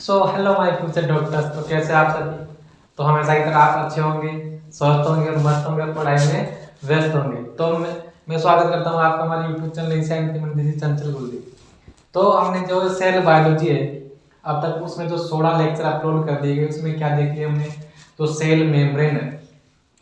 So hello my future doctors. तो कैसे आप सभी? तो हमेशा की तरह आप अच्छे होंगे, स्वस्थ होंगे और मस्त होंगे, पढ़ाई में व्यस्त होंगे। तो मैं स्वागत करता हूँ आपका हमारे यूट्यूब चैनल साइंस चंचल कुलदीप। तो हमने जो सेल बायोलॉजी है अब तक उसमें जो 16 लेक्चर अपलोड कर दिए गए, उसमें क्या देख लिया हमने? तो सेल मेम्ब्रेन है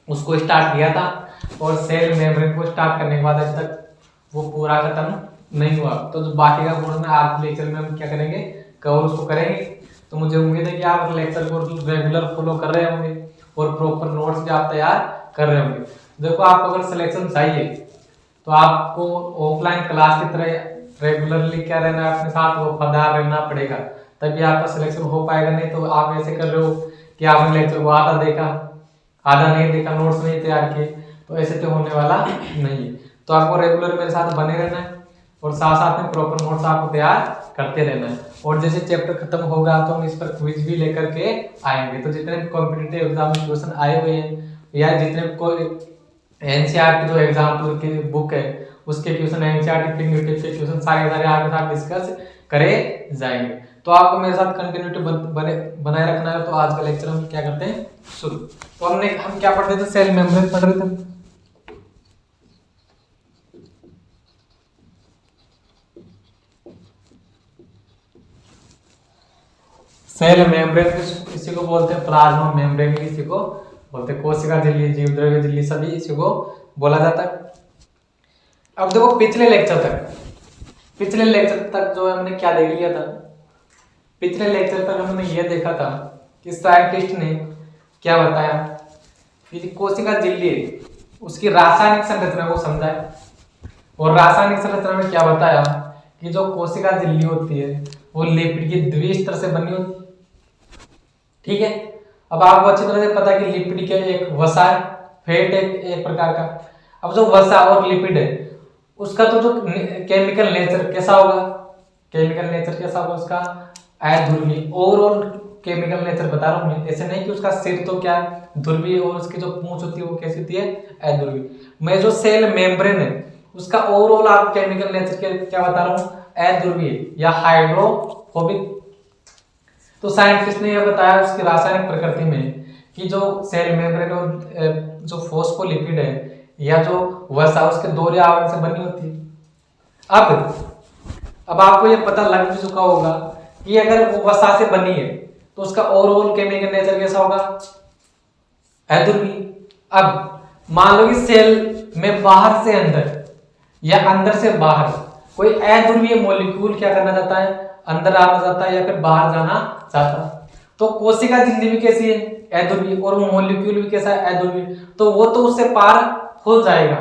उसको स्टार्ट किया था, और सेल मेम्ब्रेन को स्टार्ट करने के बाद अभी तक वो पूरा खत्म नहीं हुआ। तो जो बाकी का पोर्शन है आज लेक्चर में हम क्या करेंगे, कवर उसको करेंगे। तो मुझे उम्मीद है कि आप लेक्चर को रेगुलर फॉलो कर रहे होंगे और प्रॉपर नोट्स भी आप तैयार कर रहे होंगे। देखो, आपको अगर सिलेक्शन चाहिए तो आपको ऑफलाइन क्लास की तरह रेगुलरली क्या रहना है, अपने साथ वफादार रहना पड़ेगा, तभी आपका सिलेक्शन हो पाएगा। नहीं तो आप ऐसे कर रहे हो कि आपने लेक्चर को आधा देखा, आधा नहीं देखा, नोट्स नहीं तैयार किए, तो ऐसे तो होने वाला नहीं है। तो आपको रेगुलर मेरे साथ बने रहना है और साथ साथ में प्रॉपर नोट्स आपको तैयार करते रहना है। और जैसे चैप्टर खत्म होगा तो हम इस पर क्विज भी लेकर के आएंगे। तो जितने भी कॉम्पिटिटिव एग्जाम में क्वेश्चन आए हुए हैं या जितने भी कोई एनसीईआरटी जो एग्जाम्पल की बुक है उसके क्वेश्चन, एनसीईआरटी फिंगरटिप के क्वेश्चन सारे आपके साथ डिस्कस करे जाएंगे। तो आपको मेरे साथ कंटिन्यूटी बनाए रखना है। तो आज का लेक्चर हम क्या करते हैं शुरू। तो हम क्या पढ़ रहे थे? सेल मेम्ब्रेन पढ़ रहे थे। सेल मेम्ब्रेन किसी को बोलते हैं, प्लाज्मा मेम्ब्रेन किसी को बोलते हैं, कोशिका झिल्ली, जीवद्रव्य झिल्ली सभी इसी को बोला जाता है। अब देखो, पिछले लेक्चर तक जो हमने क्या देख लिया था? पिछले लेक्चर तक हमने ये देखा था कि साइंटिस्ट ने क्या बताया कि कोशिका झिल्ली उसकी रासायनिक संरचना को समझाया, और रासायनिक संरचना में क्या बताया कि जो कोशिका झिल्ली होती है वो लिपिड की द्विस्तर से बनी होती है। ठीक है, अब आपको अच्छी तरह से पता है कि लिपिड के एक वसा है, फैट एक प्रकार का। अब जो वसा और लिपिड है उसका तो जो केमिकल नेचर कैसा होगा, उसका अध्रुवीय। ओवरऑल केमिकल नेचर बता रहा हूं मैं, ऐसे नहीं कि उसका सिर तो क्या ध्रुवीय और उसकी जो पूंछ होती है वो कैसी होती है, अध्रुवीय। मैं जो सेल मेम्ब्रेन है उसका ओवरऑल आप केमिकल नेचर क्या बता रहा हूं, अध्रुवीय या हाइड्रोफोबिक। तो साइंटिस्ट ने यह बताया उसकी रासायनिक प्रकृति में कि जो सेल मेम्ब्रेन और जो फॉस्फोलिपिड है या जो वसा उसके दोहरे आवरण से बनी होती है। अब आपको यह पता लग भी चुका होगा कि अगर वो वसा से बनी है तो उसका ओवरऑल केमिकल नेचर कैसा होगा, अध्रुवीय। अब मान लो कि सेल में बाहर से अंदर या अंदर से बाहर कोई अध्रुवीय मॉलिक्यूल क्या करना चाहता है, अंदर आना चाहता है या फिर बाहर जाना चाहता है। तो कोशिका झिल्ली भी कैसी है, अध्रुवीय, और वो मॉलिक्यूल भी कैसा है, अध्रुवीय। तो वो तो उससे पार हो जाएगा,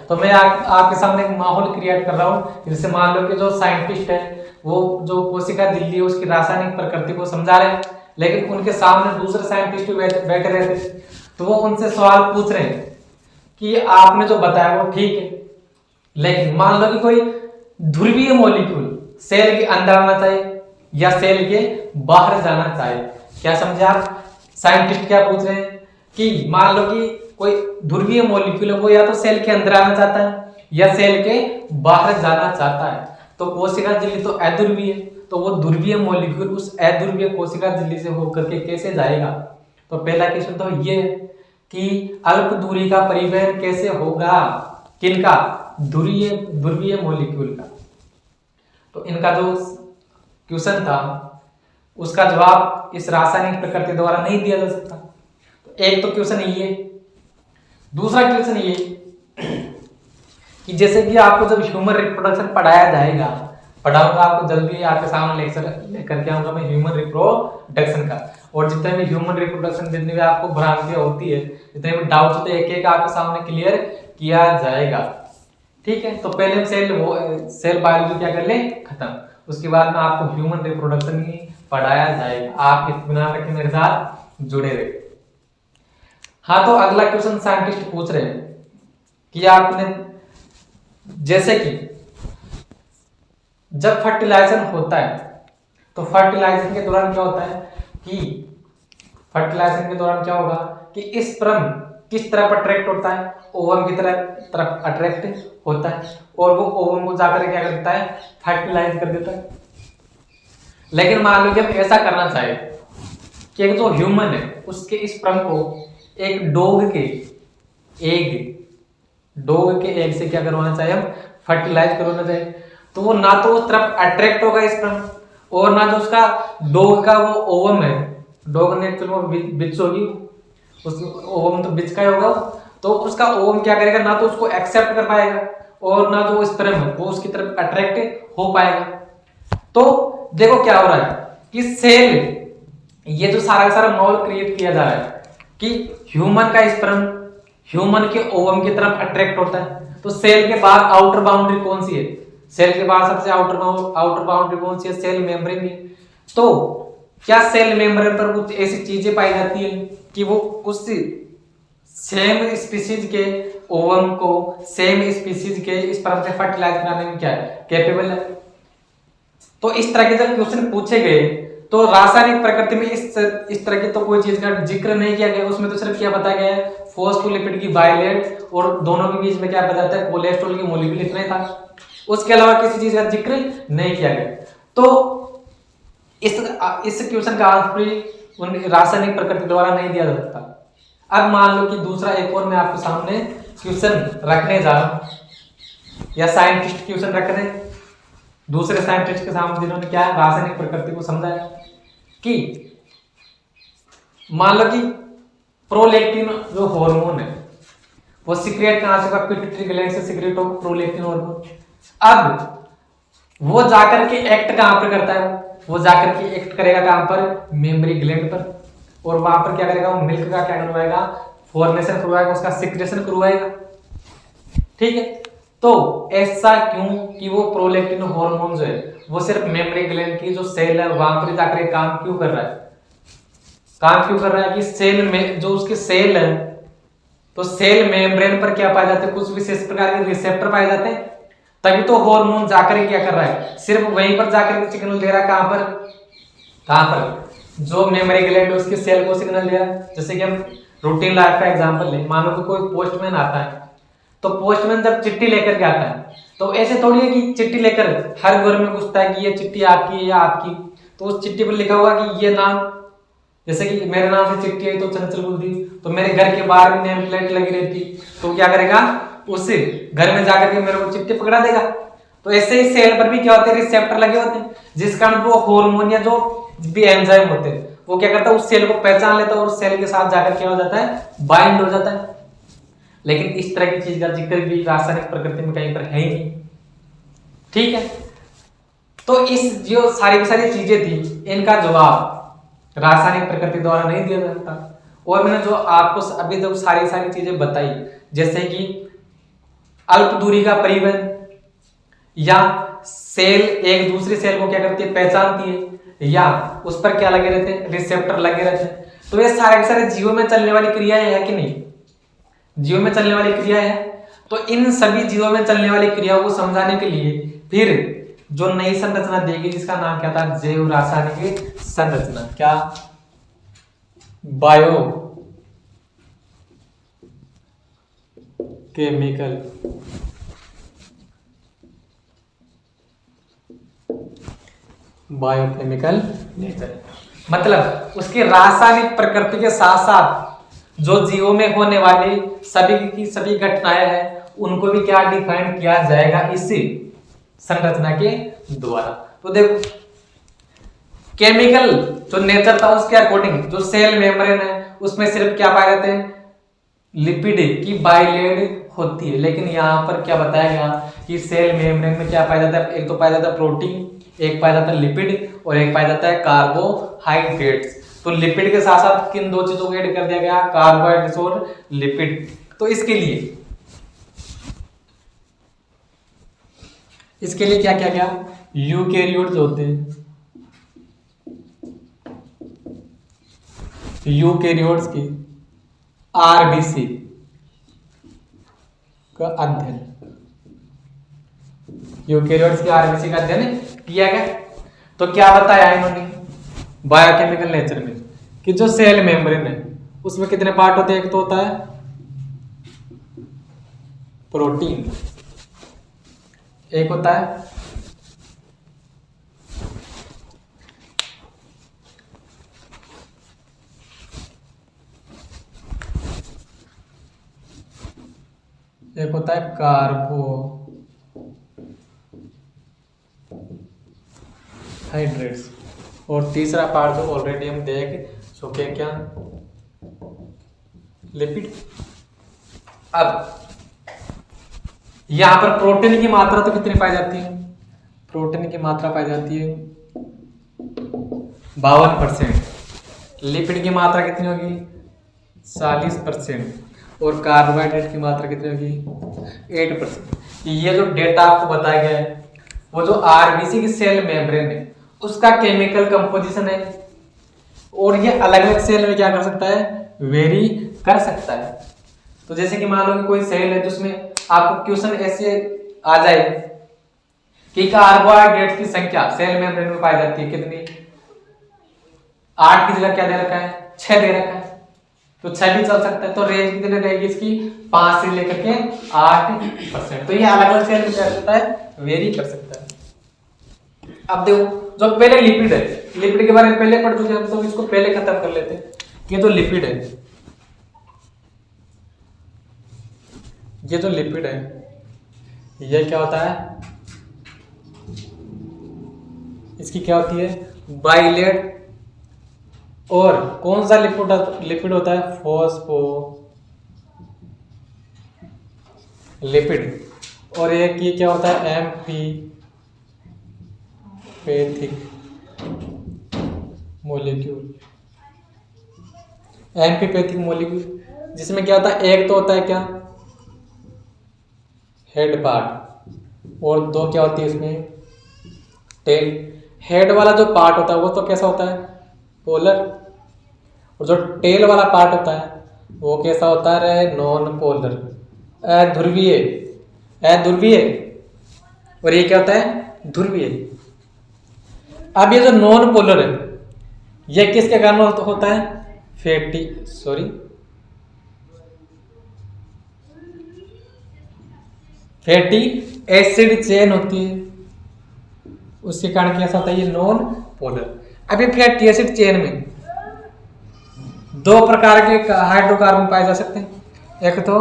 तो मैं आपके सामने एक माहौल क्रिएट कर रहा हूं। जैसे मान लो कि जो साइंटिस्ट है वो जो कोशिका झिल्ली है उसकी रासायनिक प्रकृति को समझा रहे हैं, लेकिन उनके सामने दूसरे साइंटिस्ट भी बैठे रहते, तो वो उनसे सवाल पूछ रहे हैं कि आपने जो बताया वो ठीक है, लेकिन मान लो कि कोई ध्रुवीय मॉलिक्यूल सेल के अंदर आना चाहिए या सेल के बाहर जाना चाहिए। क्या समझे आप? साइंटिस्ट क्या पूछ रहे हैं कि मान लो कि कोई ध्रुवीय मॉलिक्यूल है वो या तो सेल के अंदर आना चाहता है या सेल के बाहर जाना चाहता है। तो कोशिका झिल्ली तो अध्रुवीय है, तो वो ध्रुवीय मॉलिक्यूल उस अध्रुवीय कोशिका झिल्ली से होकर के कैसे जाएगा? तो पहला क्वेश्चन तो ये है कि अल्प दूरी का परिवहन कैसे होगा, किनका? ध्रुवीय मॉलिक्यूल का। तो इनका जो क्वेश्चन था उसका जवाब इस रासायनिक प्रकृति द्वारा नहीं दिया जा सकता। तो एक तो क्वेश्चन ये। दूसरा क्वेश्चन ये कि जैसे कि आपको जब ह्यूमन रिप्रोडक्शन पढ़ाया जाएगा, पढ़ाऊंगा आपको जल्दी आपके सामने लेक्चर लेकर के आऊंगा मैं ह्यूमन रिप्रोडक्शन का, और जितने भी ह्यूमन रिप्रोडक्शन जितनी भी आपको भ्रांतियां होती है, जितने भी डाउट्स होते हैं, एक एक आपके सामने क्लियर किया जाएगा। ठीक है, तो पहले हम सेल बायोलॉजी क्या कर ले खत्म, उसके बाद में आपको ह्यूमन रिप्रोडक्शन ही पढ़ाया जाएगा। आप इत्मीनान रखें, मेरे साथ जुड़े रहे। हाँ, तो अगला क्वेश्चन साइंटिस्ट पूछ रहे हैं कि आपने जैसे कि जब फर्टिलाइजेशन होता है तो फर्टिलाइजेशन के दौरान क्या होता है कि स्पर्म किस तरफ अट्रैक्ट होता है, ओवम की तरफ अट्रैक्ट होता है, और वो ओवम को जाकर क्या करता है, फर्टिलाइज कर देता है। लेकिन मान लो कि हम ऐसा करना चाहे कि एक जो ह्यूमन है उसके स्पर्म को एक डॉग के एग से क्या करवाना चाहिए, हम फर्टिलाइज करवाना चाहिए, तो वो ना तो उस तरफ अट्रैक्ट होगा स्पर्म, और ना जो उसका डॉग का वो ओवम है, डॉग ने एक्चुअली वो बिच होगी, उस ओवम तो बिच का ही होगा, तो उसका ओवम क्या करेगा, ना तो उसको एक्सेप्ट कर पाएगा और ना जो स्पर्म है वो उसकी तरफ अट्रैक्ट हो पाएगा। तो देखो क्या हो रहा है कि सेल, ये जो सारा सारा माहौल क्रिएट किया जा रहा है कि ह्यूमन का स्पर्म ह्यूमन के ओवम की तरफ अट्रैक्ट होता है, तो सेल के बाहर आउटर बाउंड्री कौन सी है, सेल के बाहर सबसे आउटर बाउंड्री कौन सी है, सेल मेम्ब्रेन है। तो क्या सेल मेम्ब्रेन पर कुछ ऐसी चीजें पाई जाती है कि वो उस सेम स्पीशीज के ओवम को सेम स्पीशीज के स्पर्म से फर्टिलाइज कराने में क्या है, कैपेबल है। तो इस तरह के जब क्वेश्चन पूछे गए तो रासायनिक प्रकृति में इस तरह की तो कोई चीज का जिक्र नहीं किया गया, उसमें तो सिर्फ क्या बताया गया है, फॉस्फोलिपिड की बाइलेट और दोनों के बीच में क्या बताया है, कोलेस्ट्रॉल की मॉलिक्यूल इतना ही था, उसके अलावा किसी चीज का जिक्र नहीं किया गया। तो इस क्वेश्चन का आंसर रासायनिक प्रकृति द्वारा नहीं दिया जा सकता। अब मान लो कि दूसरा एक और मैं आपके सामने क्वेश्चन रखने जा रहा हूं, या साइंटिस्ट क्वेश्चन रख रहे हैं दूसरे साइंटिस्ट के सामने जिन्होंने क्या रासायनिक प्रकृति को समझाया कि मान लो कि प्रोलैक्टिन जो हार्मोन है वो सीक्रेट कहां से होगा, पिट्यूटरी ग्लैंड से सीक्रेट होगा प्रोलैक्टिन हार्मोन। अब वो जाकर के एक्ट कहां पर करता है, वो जाकर के एक्ट करेगा कहां पर, मेमरी ग्लैंड पर, और वहां पर क्या करेगा, वो मिल्क का क्या करवाएगा, फॉर्मेशन करवाएगा, उसका सिक्रेशन करवाएगा। ठीक है, तो ऐसा क्यों कि वो प्रोलैक्टिन हार्मोन जो है वो सिर्फ मेमरी ग्लैंड की जो सेल है वहां पर जाकर काम क्यों कर रहा है, काम क्यों कर रहा है कि सेल में जो उसकी सेल है, तो सेल मेम्ब्रेन पर क्या पाए जाते हैं, कुछ विशेष प्रकार के रिसेप्टर पाए जाते हैं, तभी तो हार्मोन जाकर क्या कर रहा है, सिर्फ वहीं पर जाकर के सिग्नल दे रहा है, कहां पर जो मेमोरी ग्लैंड उसके सेल को सिग्नल दे रहा है। जैसे कि हम रूटीन लाइफ का एग्जांपल लें, मानो कि कोई पोस्टमैन आता है, तो पोस्टमैन जब चिट्ठी लेकर के आता है तो ऐसे थोड़ी है कि चिट्ठी लेकर हर घर में पूछता है कि ये चिट्ठी आपकी है या आपकी, तो उस चिट्ठी पर लिखा हुआ कि ये नाम, जैसे कि मेरे नाम से चिट्ठी आई तो चंचल कुलदीप, तो मेरे घर के बाहर भी नेम प्लेट लगी रहती, तो क्या करेगा, उस घर में जाकर के मेरे को चिट्ठी पकड़ा देगा। तो ऐसे ही सेल पर भी क्या होते हैं, रिसेप्टर लगे होते हैं, जिस कारण वो हार्मोन या जो भी एंजाइम होते हैं वो क्या करता है, उस सेल को पहचान लेता है और सेल के साथ जाकर क्या हो जाता है, बाइंड हो जाता है। लेकिन इस तरह की चीज का जिक्र भी रासायनिक प्रकृति में कहीं पर है ही नहीं। ठीक है, तो इस जो सारी की सारी चीजें थी इनका जवाब रासायनिक प्रकृति द्वारा नहीं दिया जा सकता। और मैंने जो आपको अभी तक सारी चीजें बताई, जैसे कि अल्प दूरी का परिवहन, या सेल एक दूसरी सेल को क्या करती है, पहचानती है, या उस पर क्या लगे रहते हैं, रिसेप्टर लगे रहते हैं, तो ये सारे के सारे जीवों में चलने वाली क्रियाएं है कि नहीं, जीवों में चलने वाली क्रिया है। तो इन सभी जीवों में चलने वाली क्रियाओं को समझाने के लिए फिर जो नई संरचना देगी जिसका नाम क्या था, जैव रासायनिक संरचना, क्या, बायो केमिकल बायोकेमिकल नेचर, मतलब उसकी रासायनिक प्रकृति के साथ साथ जो जीवों में होने वाली सभी की सभी घटनाएं हैं उनको भी क्या डिफाइन किया जाएगा इसी संरचना के द्वारा। तो देखो केमिकल जो नेचर था उसके अकॉर्डिंग जो सेल मेम्ब्रेन है उसमें सिर्फ क्या पाए जाते हैं, लिपिड की बाइलेड होती है, लेकिन यहाँ पर क्या बताया गया कि सेल मेम्ब्रेन में क्या पाया जाता है, एक तो पाया जाता है प्रोटीन, एक पाया जाता है लिपिड और एक पाया जाता है कार्बोहाइड्रेट्स। तो लिपिड के साथ साथ किन दो चीजों को ऐड कर दिया गया, कार्बोहाइड्रेट्स और लिपिड। तो इसके लिए क्या किया गया, यूकेरियोट्स होते हैं, यूकेरियोट्स की आरबीसी का अध्ययन, यूकेरियोट्स की आरबीसी का अध्ययन किया गया। तो क्या बताया इन्होंने बायोकेमिकल नेचर में कि जो सेल मेम्ब्रेन है उसमें कितने पार्ट होते हैं, एक तो होता है प्रोटीन, एक होता है एक होता है कार्बोहाइड्रेट्स, और तीसरा पार्ट जो ऑलरेडी हम देख चुके क्या, लिपिड। अब यहां पर प्रोटीन की मात्रा तो कितनी पाई जाती है, प्रोटीन की मात्रा पाई जाती है 52%, लिपिड की मात्रा कितनी होगी 40%, और कार्बोहाइड्रेट की मात्रा कितनी होगी 8%। ये जो डेटा आपको बताया गया है वो जो आरबीसी की सेल मेम्ब्रेन है उसका केमिकल कंपोजिशन है, और ये अलग अलग सेल में क्या कर सकता है, वेरी कर सकता है। तो जैसे कि मान लो कि कोई सेल है जिसमें आपको क्वेश्चन ऐसे आ जाए कि कार्बोहाइड्रेट की संख्या सेल मेम्ब्रेन में पाई जाती है कितनी, 8 की जगह क्या दे रखा है 6 दे रखा है, तो 6 भी चल सकता है। तो रेंज कितनी रहेगी इसकी 5 से लेकर के 8%। तो ये अलग अलग सेल में क्या करता है, वेरी कर सकता है। अब देखो जो पहले लिपिड है, लिपिड के बारे में पहले पढ़ चुके हम, तो इसको पहले खत्म कर लेते हैं। ये जो लिपिड है, ये जो लिपिड है ये क्या होता है, इसकी क्या होती है बाइलेट, और कौन सा लिपिड होता है फोस्फोलिपिड, और एक ये क्या होता है एम्फीपैथिक मॉलिक्यूल, एम्फीपैथिक मॉलिक्यूल, जिसमें क्या होता है एक तो होता है क्या हेड पार्ट, और दो क्या होती है इसमें टेल। हेड वाला जो पार्ट होता है वो तो कैसा होता है पोलर, और जो टेल वाला पार्ट होता है वो कैसा होता है नॉन पोलर, अध्रुवीय, अध्रुवीय, और ये क्या होता है ध्रुवीय। अब ये जो नॉन पोलर है ये किसके कारण होता है, फैटी एसिड चेन होती है, उसके कारण कैसा होता है ये नॉन पोलर। अब ये फैटी एसिड चेन में दो प्रकार के हाइड्रोकार्बन पाए जा सकते हैं, एक तो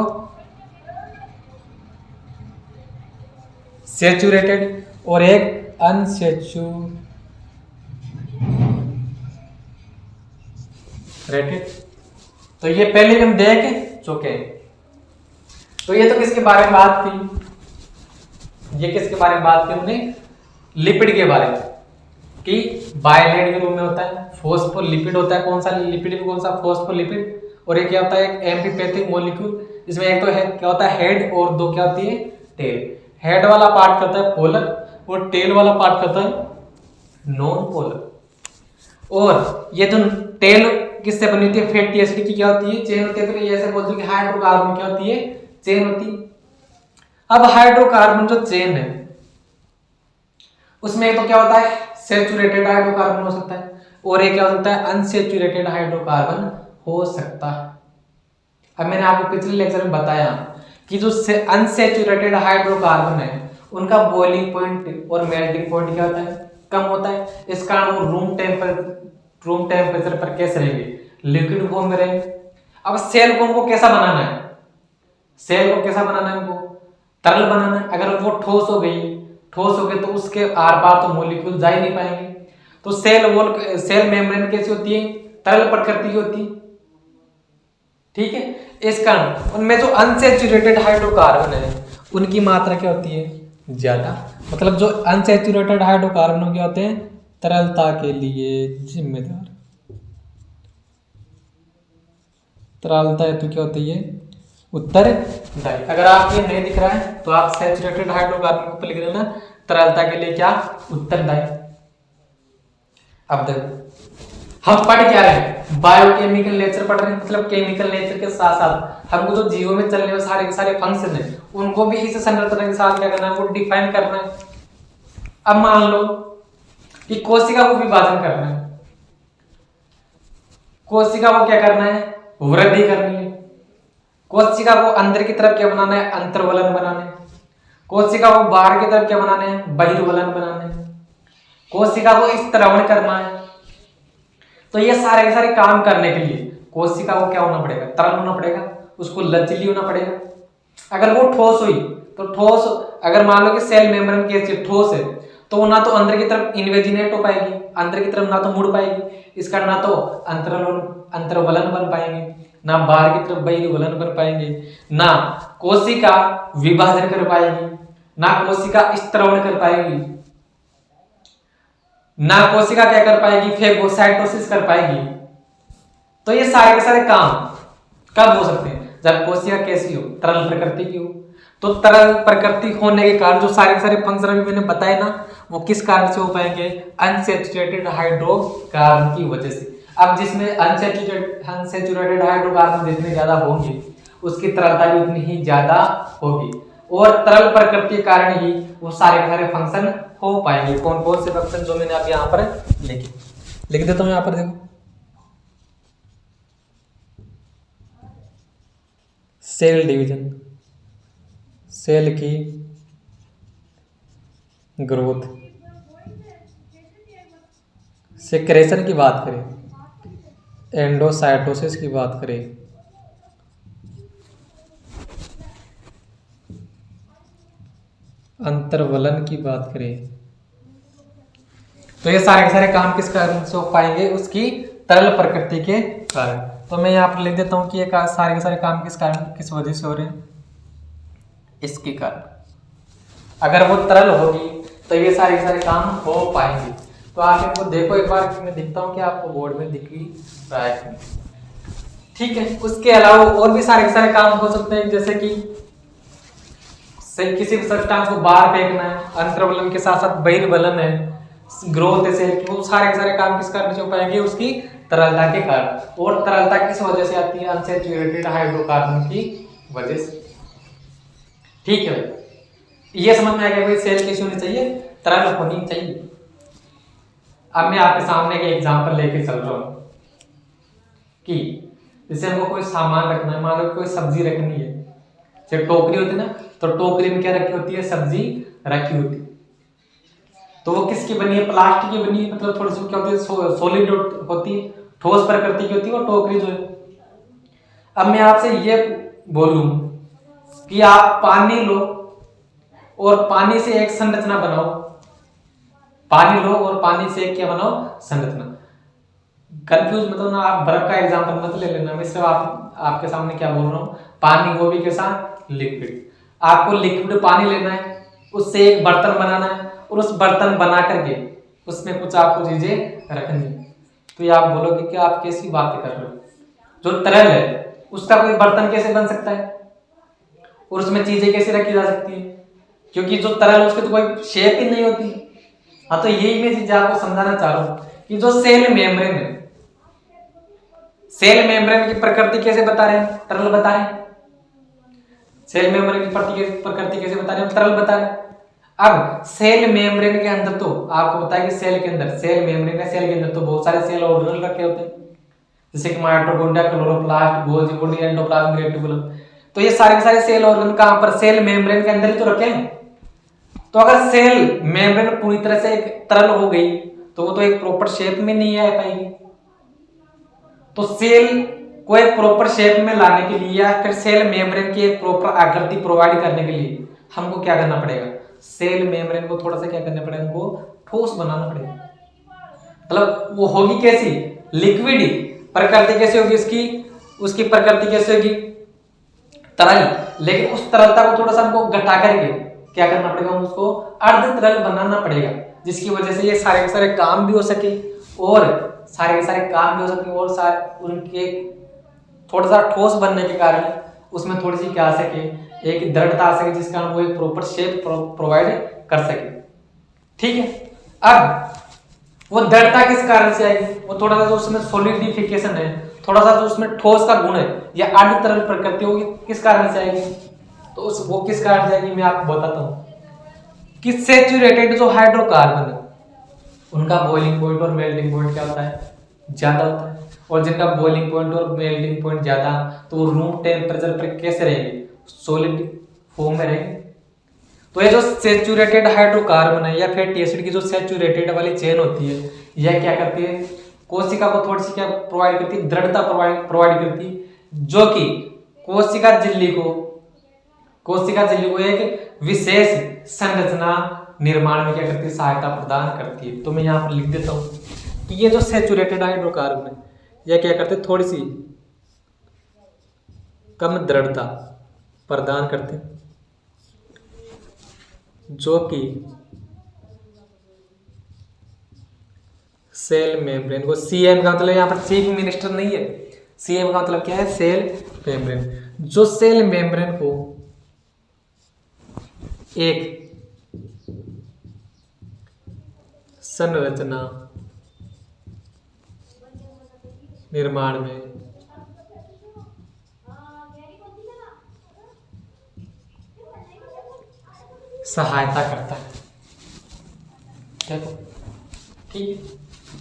सैचुरेटेड और एक अनसैचुरेटेड। तो ये पहले हम देख चुके हैं। तो ये तो किसके बारे में बात थी, ये किसके बारे में बात की हमने, लिपिड के बारे में, कि बाइलेट के रूप में होता है, फोस्फोलिपिड होता है, कौन सा लिपिड में कौन सा फोस्फोलिपिड, और एक क्या होता है एक एम्फीपैथिक मॉलिक्यूल, जिसमें एक तो है क्या होता है हेड और दो क्या होती है टेल। हेड वाला पार्ट क्या होता है पोलर और टेल वाला पार्ट क्या होता है नॉन पोलर। और ये जो टेल किससे बनी होती है, फैटी एसिड की क्या होती है चेन होती है, फिर ऐसे बोलते हैं कि हाइड्रोकार्बन क्या होती है चेन होती है। अब हाइड्रोकार्बन जो चेन है उसमें तो क्या होता है सैचुरेटेड हाइड्रोकार्बन हो सकता है, और एक क्या हो सकता है अनसैचुरेटेड हाइड्रोकार्बन हो सकता है। अब मैंने आपको पिछले लेक्चर में बताया कि जो अनसैचुरेटेड हाइड्रोकार्बन है उनका बॉइलिंग पॉइंट और मेल्टिंग पॉइंट क्या होता है कम होता है, इस कारण वो रूम टेम्परेचर पर कैसे रहेंगे, लिक्विड फॉर्म में रहेंगे। अब सेल को हमको कैसा बनाना है, सेल को कैसा बनाना है, हमको तरल बनाना है। अगर वो ठोस हो गई तो उसके आर पार तो मॉलिक्यूल जा ही नहीं पाएंगे। तो सेल मेम्ब्रेन कैसी होती है तरल प्रकृति की होती है, ठीक है। इस कारण उनमें जो अनसैचुरेटेड हाइड्रोकार्बन है उनकी मात्रा क्या होती है ज्यादा, मतलब जो अनसैचुरेटेड हाइड्रोकार्बन क्या होते हैं तरलता के लिए जिम्मेदार, तरलता हेतु क्या होती है उत्तरदायी। अगर आपको ये नहीं दिख रहा है तो आप सैचुरेटेड हाइड्रोकार्बन को लिख देना तरलता के लिए क्या उत्तरदायी। अब देखो हम पढ़ क्या रहे हैं, बायोकेमिकल नेचर पढ़ रहे हैं, मतलब केमिकल नेचर के साथ साथ हमको जो जीवों में चलने वाले सारे के सारे फंक्शन है उनको भी इस संरचना के साथ क्या करना है वो डिफाइन करना है। अब मान लो कि कोशिका को विभाजन करना है, कोशिका को क्या करना है वृद्धि करनी है, कोशिका को अंदर की तरफ क्या बनाना है अंतर्वलन बनाना है, कोशिका को बाहर की तरफ क्या बनाना है बहिर्वलन बनाना है, कोशिका को स्त्रवण करना है। तो ये सारे के सारे काम करने के लिए कोशिका को क्या होना पड़ेगा तरल होना पड़ेगा, उसको लचीली होना पड़ेगा, अगर वो ठोस हुई तो ठोस, अगर मान लो कि सेल मेम्ब्रेन कैसी ठोस है तो वो ना तो अंदर की तरफ इन्वेजिनेट हो पाएगी, अंदर की तरफ ना तो मुड़ पाएगी, इसका ना तो अंतर्वलन बन पाएंगे, ना बाहर की तरफ बहिर्वलन बन पाएंगे, ना कोशिका विभाजन कर पाएगी, ना कोशिका स्त्रवण कर पाएगी, ना कोशिका क्या कर पाएगी, फेगोसाइटोसिस कर पाएगी। तो ये सारे के सारे काम कब हो सकते हैं, जब कोशिका कैसी हो, तरल प्रकृति की हो। तो तरल प्रकृति होने के कारण जो सारे के सारे फंक्शन अभी मैंने बताए ना, वो किस कारण से हो पाएंगे, अनसैचुरेटेड हाइड्रोकार्बन की वजह से। अब जिसमें अनसैचुरेटेड हाइड्रोकार्बन जितने ज्यादा होंगे उसकी तरलता भी उतनी ही ज्यादा होगी, और तरल प्रकृति के कारण ही वो सारे के सारे फंक्शन हो पाएंगे। कौन कौन से फंक्शन, जो मैंने अब यहाँ पर लिख देता हूँ, यहाँ पर देखो, सेल डिवीजन, सेल की ग्रोथ, सेक्रेशन की बात करें, एंडोसाइटोसिस की बात करें, अंतर्वलन की बात करें, तो ये सारे के सारे काम किस कारण से हो पाएंगे, उसकी तरल प्रकृति के कारण। तो मैं यहाँ पर लिख देता हूँ कि ये सारे के सारे काम किस कारण, किस वजह से हो रहे हैं, इसके कारण। अगर वो तरल होगी तो ये सारे के सारे काम हो पाएंगे। तो आप इनको देखो एक बार, मैं दिखता हूँ कि आपको बोर्ड में दिख रहा है, ठीक है। उसके अलावा और भी सारे के सारे काम हो सकते हैं, जैसे कि किसी भी सब्सटेंस को बाहर फेंकना है, अंतर्वलन के साथ साथ बहिर्वलन है, ग्रोथ है सेल की, वो सारे के सारे काम किस कारण से हो पाएंगे, उसकी तरलता के कारण। और तरलता किस वजह से आती है, अनसैचुरेटेड हाइड्रोकार्बन की वजह से, ठीक है। ये समझ में आ गया भाई, सेल कैसी होनी चाहिए, तरल होनी चाहिए। अब मैं आपके सामने एक एग्जांपल लेके चल रहा हूं कि जैसे हमको कोई सामान रखना है, मान लो कोई सब्जी रखनी है, जैसे टोकरी होती है ना, तो टोकरी में क्या रखी होती है, सब्जी रखी होती है। तो वो किसकी बनी है, प्लास्टिक की बनी है, मतलब थोड़ी सी क्या होती है, सॉलिड होती है, ठोस प्रकृति की होती है वो टोकरी जो है। अब मैं आपसे ये बोलूं कि आप पानी लो और पानी से एक संरचना बनाओ, पानी लो और पानी से एक क्या बनाओ, संरचना। कंफ्यूज मत होना, आप बर्फ का एग्जांपल मत ले लेना, मैं सिर्फ आपके सामने क्या बोल रहा हूँ, पानी वो भी के साथ लिक्विड। आपको लिक्विड पानी लेना है, उससे एक बर्तन बनाना है, और उस बर्तन बना करके उसमें कुछ आपको चीजें रखनी है। तो ये आप बोलोगे कि आप कैसी बातें कर रहे हो, जो तरल है उसका कोई बर्तन कैसे बन सकता है और उसमें चीजें कैसे रखी जा सकती है, क्योंकि जो तरल है उसकी तो कोई शेप ही नहीं होती। हाँ, तो यही मैं चीज आपको समझाना चाह रहा हूँ कि जो सेल मेम्ब्रेन है, सेल मेम्ब्रेन की प्रकृति कैसे बता रहे हैं, तरल बता रहे हैं। सेल मेम्ब्रेन की प्रकृति कैसे बता रहे हैं, तरल बता रहे हैं। अब सेल मेम्ब्रेन के अंदर तो आपको पता है कि सेल के अंदर, सेल मेम्ब्रेन का सेल के अंदर तो बहुत सारे सेल ऑर्गेनल रखे होते हैं, जैसे कि mitochondria, chloroplast, Golgi body, endoplasmic reticulum. तो ये सारे के सारे सेल ऑर्गन कहां पर, सेल मेम्ब्रेन के अंदर ही तो रखे हैं। तो अगर सेल मेम्ब्रेन पूरी तरह से एक तरल हो गई तो वो तो एक प्रॉपर शेप में नहीं आ पाएगी। तो सेल को एक प्रॉपर शेप में लाने के लिए या फिर सेल मेम्ब्रेन की एक प्रॉपर आकृति प्रोवाइड करने के लिए हमको क्या करना पड़ेगा, सेल मेम्ब्रेन को थोड़ा सा क्या करना पड़ेगा, हमको ठोस बनाना पड़ेगा। मतलब वो होगी कैसी, लिक्विड ही। प्रकृति कैसे होगी उसकी प्रकृति कैसे होगी, तरल। लेकिन उस तरलता को थोड़ा सा हमको घटा करके क्या करना पड़ेगा, हम उसको अर्ध तरल बनाना पड़ेगा, जिसकी वजह से ये सारे के सारे काम भी हो सके और सारे के सारे काम भी हो सके और सारे उनके थोड़ा सा ठोस बनने के कारण उसमें थोड़ी सी क्या आ सके, एक दृढ़ता आ सके, जिस कारण वो एक प्रॉपर शेप प्रोवाइड कर सके। ठीक है, अब वो दृढ़ता किस कारण से आएगी, वो थोड़ा सा जो उसमें सॉलिडिफिकेशन है, थोड़ा सा जो उसमें ठोस का गुण है या अर्ध तरल प्रकृति होगी, किस कारण से आएगी, तो वो किस कारण से आएगी मैं आपको बताता हूं कि सैचुरेटेड जो हाइड्रोकार्बन है उनका बॉइलिंग पॉइंट और मेल्टिंग पॉइंट क्या होता है, ज्यादा होता है। और जिनका बॉइलिंग पॉइंट और मेल्टिंग पॉइंट ज्यादा, तो वो रूम टेम्परेचर पर कैसे रहेंगे, सॉलिड फॉर्म में रहेंगे। तो ये जो सैचुरेटेड हाइड्रोकार्बन है या फैटी एसिड की जो सैचुरेटेड वाली चेन होती है, यह क्या करती है, कोशिका को थोड़ी सी क्या प्रोवाइड करती है, दृढ़ता प्रोवाइड करती है, जो कि कोशिका झिल्ली को कोशिका झिल्ली को एक विशेष संरचना निर्माण में क्या करती है, सहायता प्रदान करती है। तो मैं यहाँ पर लिख देता हूँ कि ये जो सैचुरेटेड हाइड्रोकार्बन है यह क्या करते हैं, थोड़ी सी कम दृढ़ता प्रदान करते हैं, जो कि सेल मेम्ब्रेन को, सीएम का मतलब यहाँ पर चीफ मिनिस्टर नहीं है, सीएम का मतलब क्या है, सेल मेम्ब्रेन, जो सेल मेम्ब्रेन को एक संरचना निर्माण में सहायता करता है। देखो ठीक है,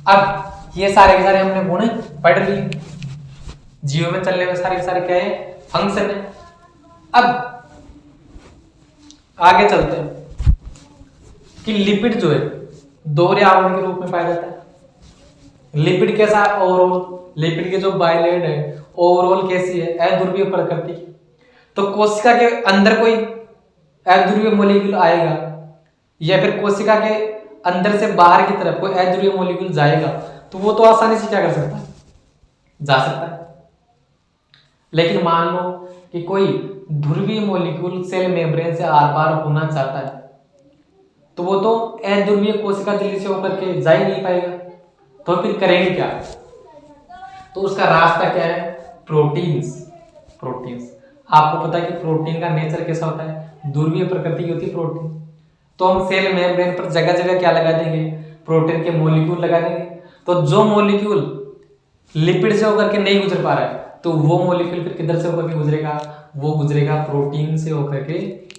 अब ये सारे के सारे हमने गुण पढ़ लिए, जीव में चलने में सारे के सारे क्या है, फंक्शन है। अब आगे चलते हैं कि लिपिड जो है दोहरे आवरण के रूप में पाया जाता है। लिपिड कैसा है, ओवरऑल लिपिड के जो बाइलेड है ओवरऑल कैसी है, अध्रुवीय प्रकृति की। तो कोशिका के अंदर कोई अध्रुवीय मॉलिक्यूल आएगा या फिर कोशिका के अंदर से बाहर की तरफ कोई अध्रुवीय मॉलिक्यूल जाएगा तो वो तो आसानी से क्या कर सकता है, जा सकता है। लेकिन मान लो कि कोई ध्रुवीय मॉलिक्यूल सेल मेम्ब्रेन से आर पार होना चाहता है तो वो तो अध्रुवीय कोशिका झिल्ली से होकर के जा ही नहीं पाएगा, तो फिर करेंगे क्या, तो उसका रास्ता क्या है, प्रोटीन्स। प्रोटीन्स आपको पता है कि प्रोटीन का नेचर कैसा होता है, ध्रुवीय प्रकृति की होती है प्रोटीन। तो हम सेल मेम्ब्रेन पर जगह जगह क्या लगा देंगे, प्रोटीन के मॉलिक्यूल लगा देंगे। तो जो मॉलिक्यूल लिपिड से होकर के नहीं गुजर पा रहा है तो वो मॉलिक्यूल फिर किधर से होकर के गुजरेगा, वो गुजरेगा प्रोटीन से होकर के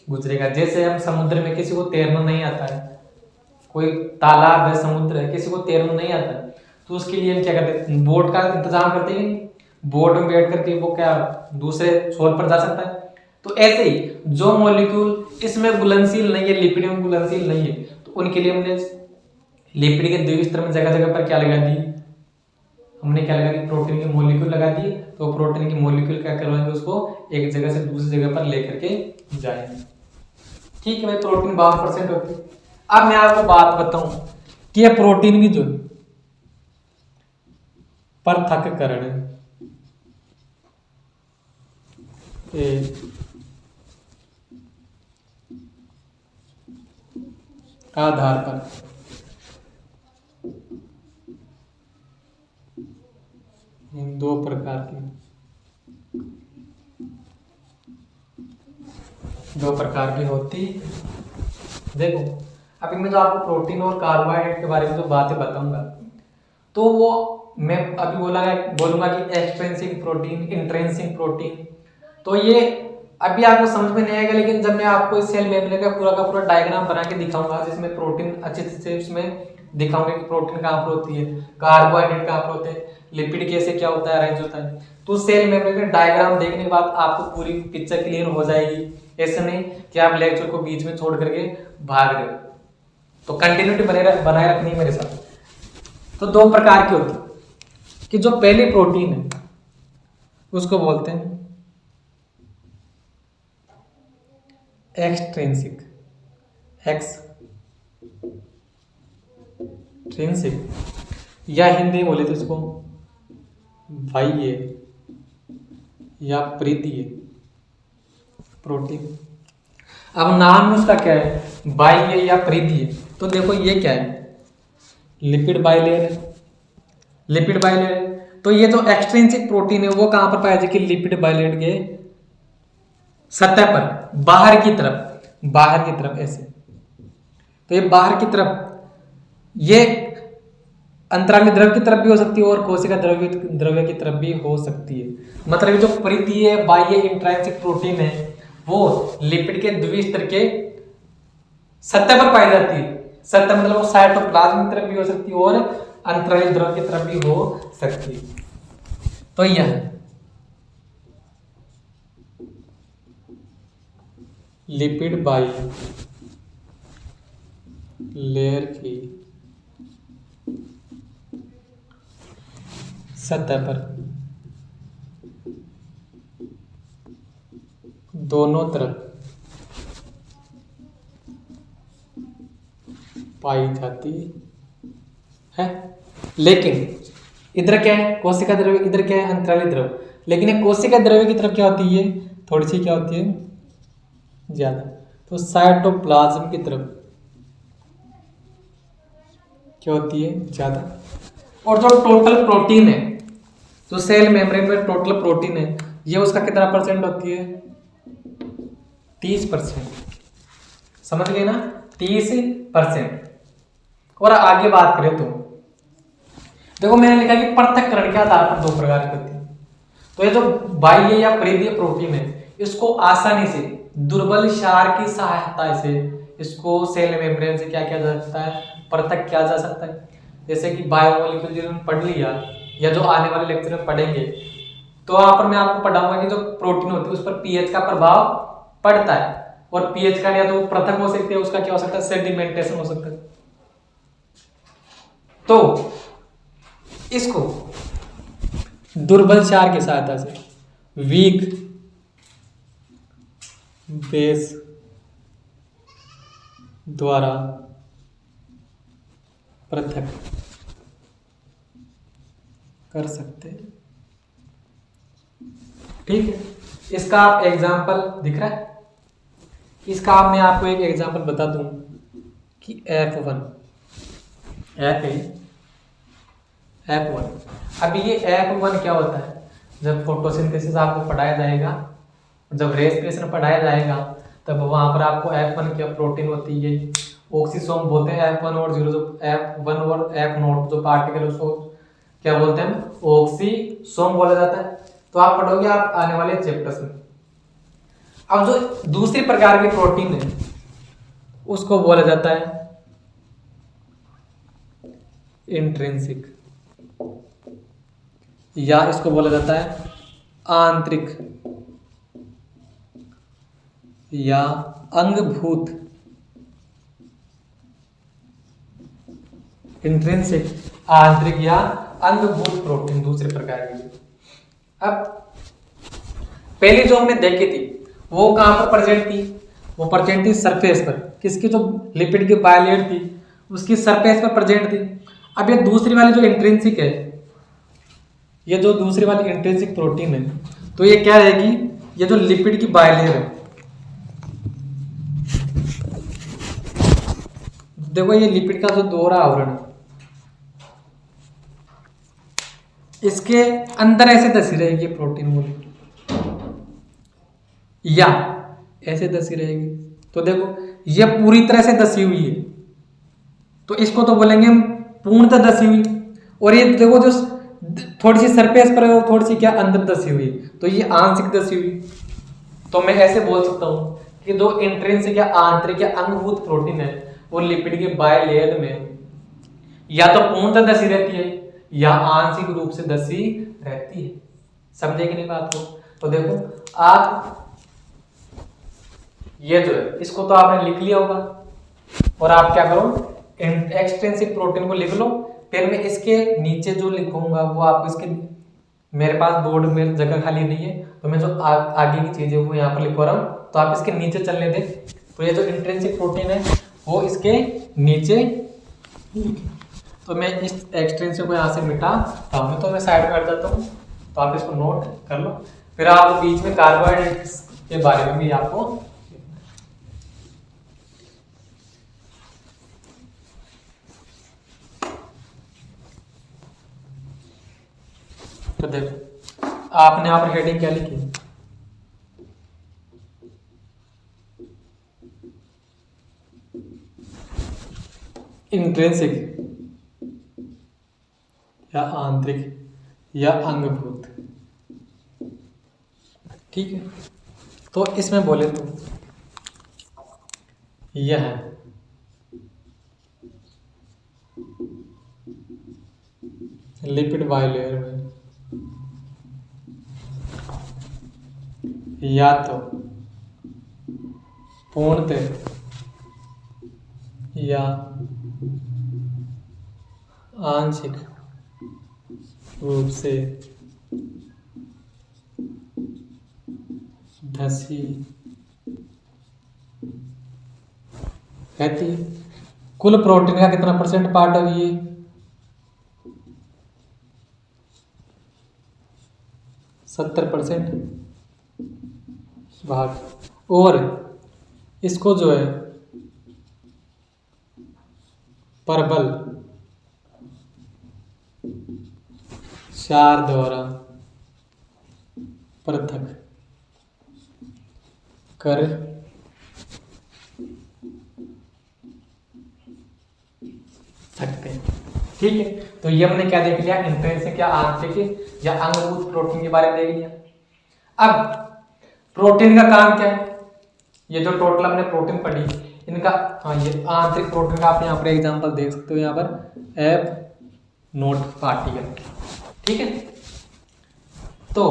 गुजरेगा। जैसे हम समुद्र में किसी को तैरना नहीं आता है, कोई तालाब है, समुद्र है, किसी को तैरना नहीं आता है तो उसके लिए हम क्या करते हैं, बोट का इंतजाम करते हैं, बोट में बैठ करके वो क्या दूसरे छोर पर जा सकता है। तो ऐसे ही जो मॉलिक्यूल इसमें घुलनशील नहीं है, लिपिड में घुलनशील नहीं है, तो उनके लिए हमने लिपिड के द्विस्तर में जगह जगह पर क्या लगा दी, हमने क्या लगा दी, प्रोटीन के मॉलिक्यूल लगा दिए। तो प्रोटीन के मॉलिक्यूल क्या करवाएंगे, उसको एक जगह से दूसरी जगह पर लेकर के जाएंगे। ठीक है भाई, प्रोटीन 52% होती है। अब मैं आपको बात बताऊं कि यह प्रोटीन भी जो है पृथक्करण के आधार पर इन दो प्रकार की होती। देखो अभी मैं जो आपको प्रोटीन और कार्बोहाइड्रेट के बारे में जो बातें बताऊंगा तो वो मैं अभी बोलूंगा कि एक्सट्रिंसिक प्रोटीन, इंट्रिंसिक प्रोटीन। तो ये अभी आपको समझ में नहीं आएगा, लेकिन जब मैं आपको इस सेल मेम्ब्रेन का पूरा डायग्राम बना के दिखाऊंगा जिसमें प्रोटीन अच्छे से उसमें दिखाऊंगा कि प्रोटीन कहाँ पर होती है, कार्बोहाइड्रेट कहाँ पर होते हैं, लिपिड कैसे क्या होता है, अरेंज होता है, तो सेल मेम्ब्रेन का डायग्राम देखने के बाद आपको पूरी पिक्चर क्लियर हो जाएगी। ऐसे नहीं कि आप लेक्चर को बीच में छोड़ करके भाग रहे हो, तो कंटिन्यूटी बनाए रखनी है मेरे साथ। तो दो प्रकार की होती कि जो पहली प्रोटीन है उसको बोलते हैं एक्सट्रिंसिक, एक्सट्रिंसिक या हिंदी बोले तो इसको बाह्य या प्रीतीय प्रोटीन। अब नाम उसका क्या है, बाह्य या प्रीतीय। तो देखो ये क्या है, लिपिड बाइलेयर है, लिपिड बाइलेयर है। तो ये जो एक्सट्रिंसिक प्रोटीन है वो कहां पर पाया जाए कि लिपिड बाइलेयर के सतह पर, बाहर की तरफ ऐसे। तो ये बाहर की तरफ, ये अंतराली द्रव की तरफ भी हो सकती है और कोशिका द्रव्य की तरफ भी हो सकती है। मतलब जो प्रीतीय बाह्य इंट्रिंसिक प्रोटीन है वो लिपिड के द्विस्तर के सतह पर पाई जाती है। सतह मतलब वो साइटोप्लाज्म की तरफ भी हो सकती है और अंतराली द्रव की तरफ भी हो सकती है। तो यह लिपिड बाइलेयर की सतह पर दोनों तरफ पाई जाती है। लेकिन इधर क्या है, कोशिका द्रव्य, इधर क्या है, अंतराली द्रव। लेकिन एक कोशिका द्रव्य की तरफ क्या होती है, थोड़ी सी क्या होती है, ज्यादा। तो साइटोप्लाज्म की तरफ क्या होती है, ज्यादा। और जो टोटल प्रोटीन है, जो सेल मेम्ब्रेन में टोटल प्रोटीन है, ये उसका कितना परसेंट होती है, 30%। समझ गए ना, 30%। और आगे बात करें तो देखो मैंने लिखा कि पृथक्करण के आधार पर 2 प्रकार की होती है। तो ये जो बाह्य या परिधीय प्रोटीन है, इसको आसानी से दुर्बल क्षार की सहायता से इसको सेल मेम्ब्रेन से क्या किया जा सकता है, पृथक किया जा सकता है। जैसे कि बायोमोलिक्यूल जो पढ़ लिया, या जो आने वाले लेक्चर में पढ़ेंगे, तो वहां पर मैं आपको पढ़ाऊंगा कि जो प्रोटीन होती है उस पर पीएच का प्रभाव पड़ता है। और पीएच का या तो पृथक हो सकती है, उसका क्या हो सकता है, सेडिमेंटेशन हो सकता है। तो इसको दुर्बल क्षार की सहायता से, वीक बेस द्वारा पृथक कर सकते हैं। ठीक है, इसका आप एग्जाम्पल दिख रहा है। इसका मैं आपको एक एग्जाम्पल बता दूं कि F1 अभी ये F1 क्या होता है, जब फोटोसिंथेसिस आपको पढ़ाया जाएगा, जब रेस्पिरेशन पढ़ाया जाएगा, तब वहां पर आपको F1 क्या प्रोटीन होती है, ऑक्सीसोम बोलते हैं F1 और 0, जो F1 और F0 जो पार्टिकल, उसको क्या बोलते हैं, ऑक्सीसोम बोला जाता है। तो आप पढ़ोगे आप आने वाले चैप्टर्स में। अब जो दूसरी प्रकार की प्रोटीन है उसको बोला जाता है इंट्रिंसिक, या इसको बोला जाता है आंतरिक या अंगभूत। इंट्रिंसिक, आंतरिक या अंगभूत प्रोटीन दूसरे प्रकार की। अब पहली जो हमने देखी थी वो कहां पर प्रेजेंट थी, वो प्रेजेंट थी सरफेस पर, किसकी, जो लिपिड की बायलेयर थी उसकी सरफेस पर प्रेजेंट थी। अब ये दूसरी वाली जो इंट्रिंसिक है, ये जो दूसरी वाली इंट्रिंसिक प्रोटीन है, तो ये क्या रहेगी, ये जो लिपिड की बायलेयर है, देखो ये लिपिड का जो दोहरा आवरण है, इसके अंदर ऐसे धसी रहेगी प्रोटीन मोलिक्यूल, या ऐसे धसी रहेगी। तो देखो ये पूरी तरह से धसी हुई है, तो इसको तो बोलेंगे हम पूर्णतः धसी हुई। और ये देखो जो थोड़ी सी सरफेस पर है, थोड़ी सी क्या अंदर धसी हुई, तो ये आंशिक धसी हुई। तो मैं ऐसे बोल सकता हूं कि जो इंट्रिंसिक या आंतरिक या अंगभूत प्रोटीन है, वो लिपिड के बायलेयर में या तो पूर्णतः धसी रहती है या आंशिक रूप से धसी रहती है। समझे कि नहीं बात को। तो देखो आप ये जो है इसको तो आपने लिख लिया होगा, और आप क्या करो, एक्सट्रिंसिक प्रोटीन को लिख लो। फिर मैं इसके नीचे जो लिखूंगा वो आपको इसके, मेरे पास बोर्ड में जगह खाली नहीं है, तो मैं जो आगे की चीजें वो यहाँ पर लिखवा रहा हूँ, तो आप इसके नीचे चलने दें। तो ये जो इंट्रिंसिक प्रोटीन है वो इसके नीचे, तो मैं इस एक्सट्रिंसिक को यहाँ से मिटाता हूँ, तो मैं साइड में हट जाता हूँ, तो आप इसको नोट कर लो। फिर आप बीच में कार्बोहाइड्रेट्स के बारे में भी आपको, तो देखो आपने यहाँ पर हेडिंग क्या लिखी, इंट्रिंसिक या आंतरिक या अंगभूत। ठीक है, तो इसमें बोले तो यह है लिपिड बायलेयर में या तो पूर्णतः या आंशिक रूप से धसी रहती है। कुल प्रोटीन का कितना परसेंट पार्ट है ये, 70% भाग, और इसको जो है परबल 4 द्वारा पृथक कर सकते हैं। ठीक है, तो ये हमने क्या देख लिया, इंट्रिंसिक या आंतरिक या अंगभूत प्रोटीन के बारे में देख लिया। अब प्रोटीन का काम क्या है, ये जो टोटल हमने प्रोटीन पढ़ी इनका, हाँ ये आंतरिक प्रोटीन का आप यहाँ पर एग्जांपल देख सकते हो, यहाँ पर एफ नोट पार्टिकल। ठीक है, तो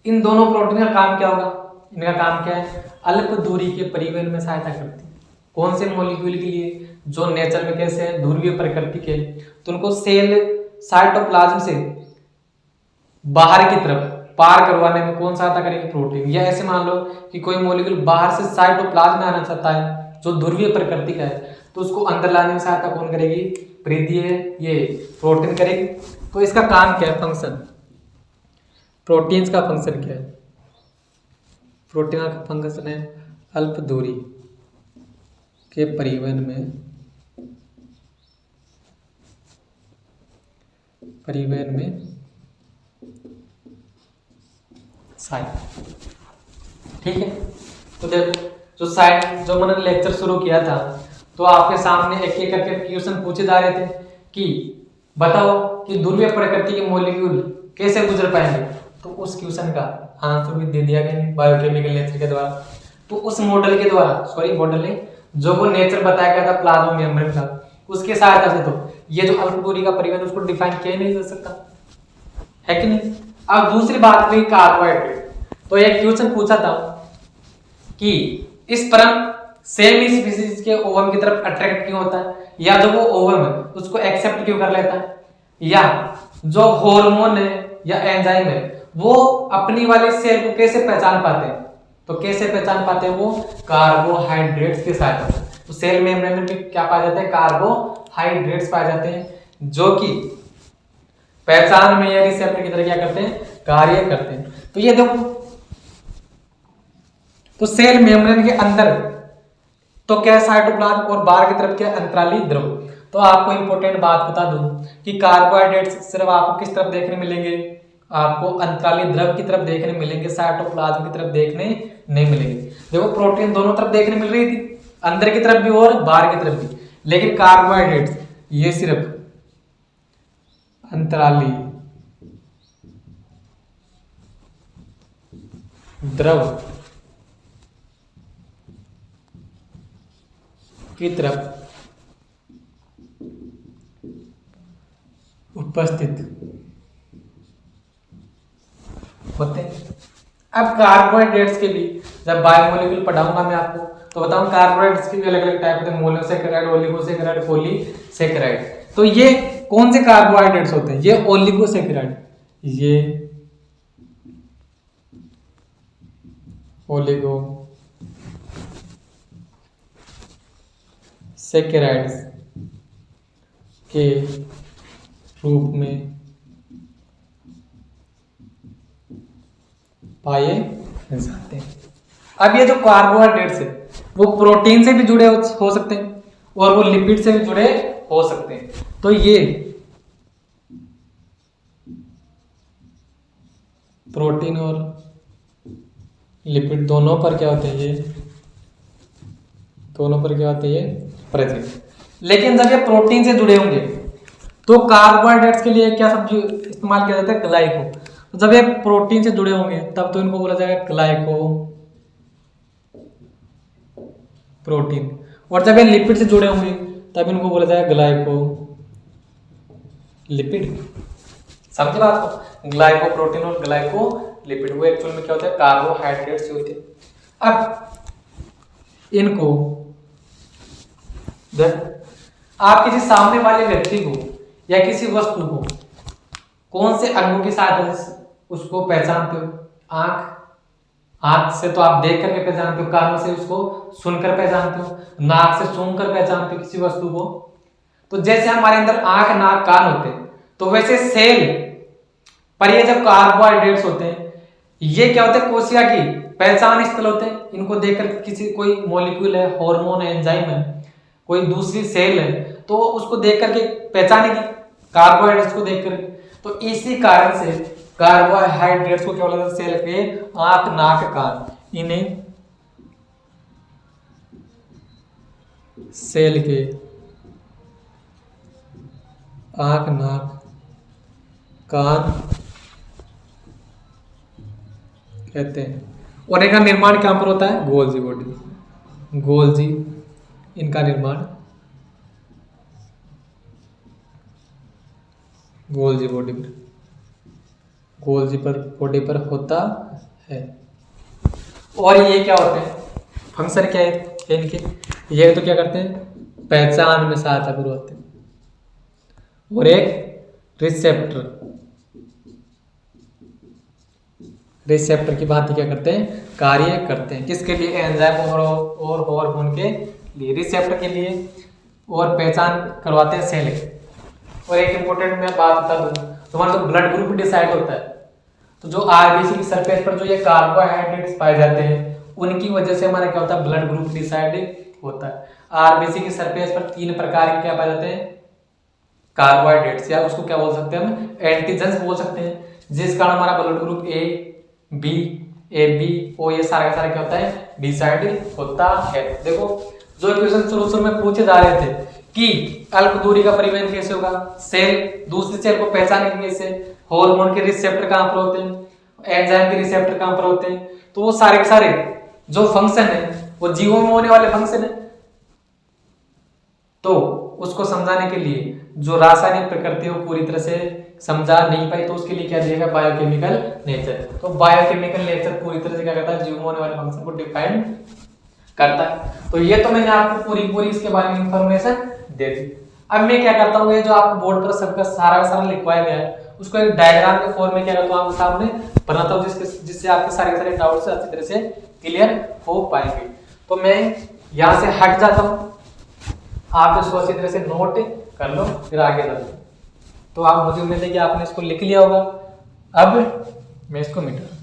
इन दोनों प्रोटीन का काम क्या होगा, इनका काम क्या है, अल्प दूरी के परिवहन में सहायता करती है। कौन से मॉलिक्यूल के लिए, जो नेचर में कैसे है, ध्रुवीय प्रकृति के, तो उनको सेल साइटोप्लाज्म से बाहर की तरफ पार करवाने में कौन सहायता करेगी, प्रोटीन। या ऐसे मान लो कि कोई मॉलिक्यूल बाहर से साइटोप्लाज्म में आना चाहता है जो ध्रुवीय प्रकृति का है, तो उसको अंदर लाने में सहायता कौन करेगी, वृद्धि है ये प्रोटीन करेगी। तो इसका काम क्या है, फंक्शन, प्रोटीन्स का फंक्शन क्या है, प्रोटीन का फंक्शन है अल्प दूरी के परिवहन में सहायता। ठीक है, तो देखो जो मैंने लेक्चर शुरू किया था, तो आपके सामने एक एक करके क्वेश्चन पूछे जा रहे थे कि बताओ कि ध्रुवीय प्रकृति के मॉलिक्यूल कैसे गुजर पाएंगे, तो उस क्वेश्चन का आंसर भी दे दिया गया बायोकेमिकल नेचर के द्वारा। तो उस मॉडल के द्वारा, सॉरी मॉडल नहीं, जो वो नेचर बताया गया था प्लाज्मा मेम्ब्रेन का, उसके सहायता से तो ये जो अल्प दूरी का परिवहन उसको डिफाइन किया ही नहीं जा सकता है कि नहीं। अब दूसरी बात हुई कार्बोहाइड्रेट, तो एक क्वेश्चन पूछा था कि इस परम सेम स्पीशीज के ओवम की तरफ अट्रैक्ट क्यों होता है, या जो वो ओवम है उसको एक्सेप्ट क्यों कर लेता है, या जो हार्मोन है या एंजाइम है वो अपनी वाली सेल को कैसे पहचान पाते हैं, तो कैसे पहचान पाते हैं वो कार्बोहाइड्रेट्स के साथ। तो सेल मेम्ब्रेन में क्या पाए जाते हैं, कार्बोहाइड्रेट्स पाए जाते हैं, जो कि पहचान में या रिसेप्टर की तरह क्या करते हैं, कार्य करते हैं। तो ये देखो, तो सेल मेम्ब्रेन के अंदर तो क्या साइटोप्लाज्म और बाहर की तरफ क्या अंतराली द्रव। तो आपको इंपॉर्टेंट बात बता दूं कि कार्बोहाइड्रेट्स सिर्फ आपको किस तरफ देखने मिलेंगे, आपको अंतराली द्रव की तरफ देखने मिलेंगे, साइटोप्लाज्म की तरफ देखने नहीं मिलेंगे। देखो प्रोटीन दोनों तरफ देखने मिल रही थी, अंदर की तरफ भी और बाहर की तरफ भी, लेकिन कार्बोहाइड्रेट्स ये सिर्फ अंतराली द्रव की तरफ उपस्थित होते हैं। अब कार्बोहाइड्रेट्स के भी जब बायोमोलिक्यूल पढ़ाऊंगा मैं आपको, तो बताऊं कार्बोहाइड्रेट्स के भी अलग अलग टाइप होते हैं, मोनोसैकेराइड, ओलिगोसैकेराइड, पॉलीसैकेराइड। तो ये कौन से कार्बोहाइड्रेट्स होते हैं, ये ओलिगोसैकेराइड, ये ओलिगोसैकेराइड्स के रूप में पाए जाते हैं। अब ये जो कार्बोहाइड्रेट्स है वो प्रोटीन से भी जुड़े हो सकते हैं और वो लिपिड से भी जुड़े हो सकते हैं। तो ये प्रोटीन और लिपिड दोनों पर क्या होते हैं, ये दोनों पर क्या होते हैं, ये प्रेजेंट। लेकिन जब ये प्रोटीन से जुड़े होंगे तो कार्बोहाइड्रेट्स के लिए क्या शब्द इस्तेमाल किया जाता है, ग्लाइको। तो जब ये प्रोटीन से जुड़े होंगे तब तो इनको बोला जाएगा ग्लाइको प्रोटीन, और जब ये लिपिड से जुड़े होंगे तब इनको बोला जाएगा ग्लाइको लिपिड। समझे बात को, ग्लाइको प्रोटीन और ग्लाइको लिपिड वो एक्चुअल में क्या होता है, कार्बोहाइड्रेट्स होते हैं। अब इनको आप किसी सामने वाले व्यक्ति को या किसी वस्तु को कौन से अंगों की सहायता से उसको पहचानते हो, आंख, आंख से तो आप देख करके पहचानते हो, कानों से उसको सुनकर पहचानते हो, नाक से सूंघ कर पहचानते हो किसी वस्तु को। तो जैसे हमारे अंदर आंख नाक कान होते हैं, तो वैसे सेल पर ये जब कार्बोहाइड्रेट्स होते हैं, ये क्या होते हैं, कोशिका की पहचान स्थल होते हैं। इनको देखकर किसी कोई मॉलिक्यूल है, हार्मोन है, एंजाइम है, कोई दूसरी सेल है, तो उसको देख करके पहचानेगी कार्बोहाइड्रेट्स को देख करके। तो इसी कारण से कार्बोहाइड्रेट्स को क्या बोला जाता है, सेल के आंख नाक कान, इन्हें सेल के आंख नाक कान कहते हैं। और इनका निर्माण कहां पर होता है, गोल्जी बॉडी, गोल्जी इनका निर्माण गोल्जी बॉडी पर, गोल्जी पर बॉडी पर होता है। और ये क्या होते हैं, फंक्शन क्या है इनके, ये तो क्या करते हैं, पहचान में सहायता करवाते हैं। और एक रिसेप्टर, रिसेप्टर की भांति क्या करते हैं, कार्य करते हैं। किसके लिए, एंजाइम और हार्मोन के लिए, रिसेप्टर के लिए, और पहचान करवाते हैं सेल की। और एक इंपॉर्टेंट मैं बात बता दूं, तुम्हारा तो ब्लड ग्रुप डिसाइड होता है। तो जो आरबीसी की सरफेस पर जो ये कार्बोहाइड्रेट्स पाए जाते हैं, उनकी वजह से हमारा क्या होता है, ब्लड ग्रुप डिसाइड होता है। आरबीसी की सरफेस पर 3 प्रकार के क्या पाए जाते हैं, कार्बोहाइड्रेट्स, या उसको क्या बोल सकते हैं हम, एंटीजन्स बोल सकते हैं, जिस कारण हमारा blood group A B, A B O, ये सारा का सारा क्या होता है, डिसाइड होता है। देखो जो इक्वेशन शुरू में पूछे जा रहे थे कि अल्प दूरी का परिवहन कैसे होगा, सेल दूसरी सेल को पहचानेंगे कैसे, हार्मोन के रिसेप्टर कहां पर होते हैं, एंजाइम के रिसेप्टर कहां पर होते हैं, तो वो सारे के सारे जो फंक्शन है वो जीवों में होने वाले फंक्शन है। तो उसको समझाने के लिए जो रासायनिक प्रकृति वो पूरी तरह से समझा नहीं पाई, तो उसके लिए क्या दिया, बायोकेमिकल नेचर। तो बायोकेमिकल नेचर पूरी तरह से क्या करता है, जीवों में होने वाले फंक्शन को डिफाइन करता है। तो ये तो मैंने आपको पूरी इसके बारे में इंफॉर्मेशन दे दी। अब मैं क्या करता हूँ, ये जो आपको बोर्ड पर सबका सारा का सारा लिखवाया गया है, उसको एक डायग्राम के फॉर्म में क्या करता हूँ आपके सामने बनाता हूँ, जिससे आपके सारे डाउट्स अच्छी तरह से क्लियर हो पाएंगे। तो मैं यहाँ से हट जाता हूँ, आप इसको अच्छी तरह से नोट कर लो, फिर आगे बढ़ो। तो आप, मुझे उम्मीद है कि आपने इसको लिख लिया होगा। अब मैं इसको मिटा,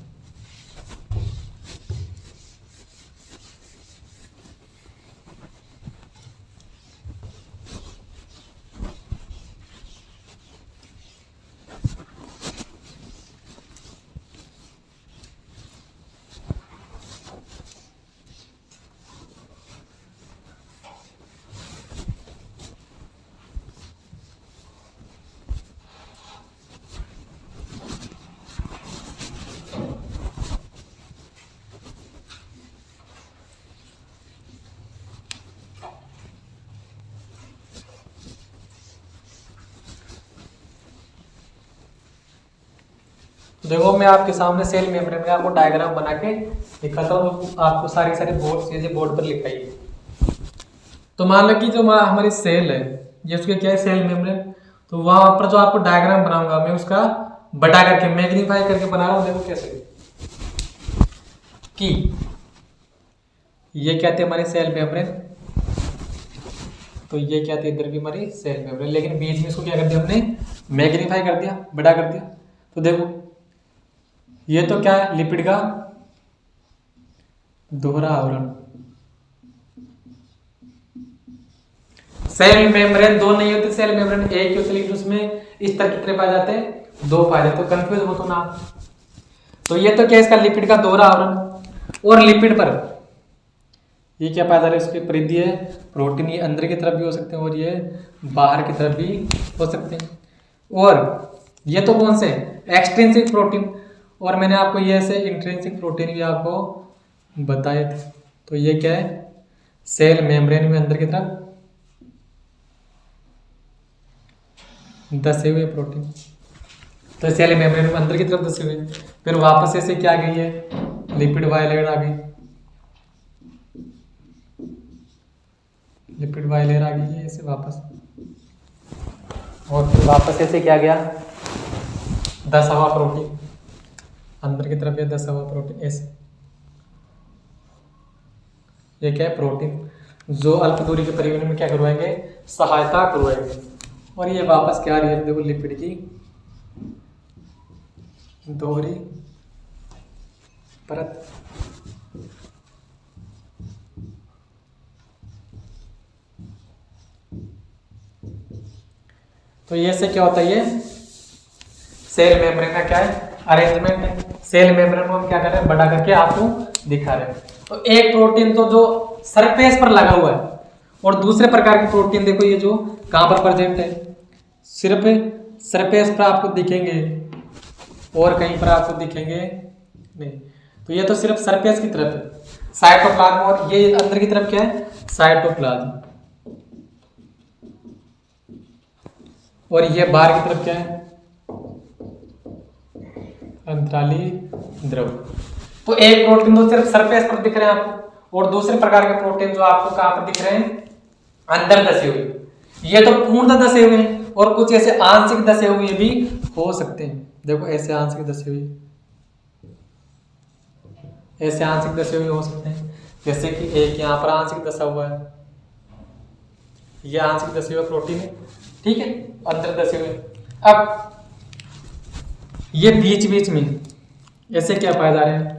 देखो मैं आपके सामने सेल मेम्ब्रेन का आपको डायग्राम बना के दिखाता हूँ, आपको सारी बोर्ड चीजें बोर्ड पर लिखाई है। तो मान लो कि जो हमारी सेल है, ये उसके क्या है, सेल मेम्ब्रेन। तो वहां पर जो आपको डायग्राम बनाऊंगा मैं, उसका बटा करके मैग्नीफाई करके बना रहा हूँ। देखो कैसे, कि ये कहते हैं हमारी सेल मेम्ब्रेन, तो ये क्या थी, इधर भी हमारी सेल मेम्ब्रेन, लेकिन बीच में इसको क्या कर दिया हमने, मैग्नीफाई कर दिया, बड़ा कर दिया। तो देखो ये तो क्या है, लिपिड का दोहरा आवरण। सेल मेम्ब्रेन दो नहीं होते, सेल मेम्ब्रेन एक ही होते, लेकिन उसमें इस तरह कितने पाए जाते हैं, 2 पाए जाते हैं। तो कंफ्यूज हो तो ना। तो ये तो क्या, इसका लिपिड का दोहरा आवरण। और लिपिड पर ये क्या पाया जा रहा है, इसकी परिधि है प्रोटीन, ये अंदर की तरफ भी हो सकते हैं और ये बाहर की तरफ भी हो सकते हैं। और ये तो कौन से, एक्सट्रिंसिक प्रोटीन, और मैंने आपको ये ऐसे इंट्रिंसिक प्रोटीन भी आपको बताए थे। तो ये क्या है, सेल मेम्ब्रेन में अंदर की तरफ दसे हुए प्रोटीन। तो सेल मेम्ब्रेन में अंदर की तरफ दसे हुए, फिर वापस ऐसे क्या गई है, लिपिड बाइलेयर आ गई, लिपिड बाइलेयर आ गई है ऐसे वापस, और फिर वापस ऐसे क्या गया, दसा हुआ प्रोटीन अंदर की तरफ, ये दसा हुआ प्रोटीन ऐसे। ये क्या है, प्रोटीन, जो अल्प दूरी के परिवहन में क्या करवाएंगे, सहायता करवाएंगे। और ये वापस क्या आ रही है, देखो लिपिड की दोहरी परत। तो ये से क्या होता है, ये सेल मेम्ब्रेन का क्या है, अरेंजमेंट है। सेल मेम्ब्रेन को हम क्या कर रहे हैं, बड़ा करके आपको दिखा रहे हैं। तो एक प्रोटीन तो जो सरफेस पर लगा हुआ है, और दूसरे प्रकार की प्रोटीन देखो ये जो कहां पर प्रेजेंट है, सिर्फ सरफेस पर आपको दिखेंगे और कहीं पर आपको दिखेंगे नहीं। तो ये तो सिर्फ सरफेस की तरफ है साइटोप्लाज्म, और ये अंदर की तरफ क्या है, साइटोप्लाज्म, और ये बाहर की तरफ क्या है, अंतराली द्रव। तो एक प्रोटीन तो सिर्फ सरफेस पर दिख रहे हैं आपको, और दूसरे प्रकार के प्रोटीन जो आपको कहां पर दिख रहे हैं, अंदर धसे हुए। ये तो पूर्णतः धसे हुए हैं, और कुछ ऐसे आंशिक धसे हुए भी हो सकते हैं। देखो ऐसे आंशिक धसे हुए, ऐसे आंशिक धसे हुए हो सकते हैं, जैसे कि एक यहाँ पर आंशिक धसा हुआ है, ये आंशिक धसे हुआ प्रोटीन है, ठीक है, अंदर धसे हुए। अब ये बीच बीच में ऐसे क्या पाए जा रहे हैं,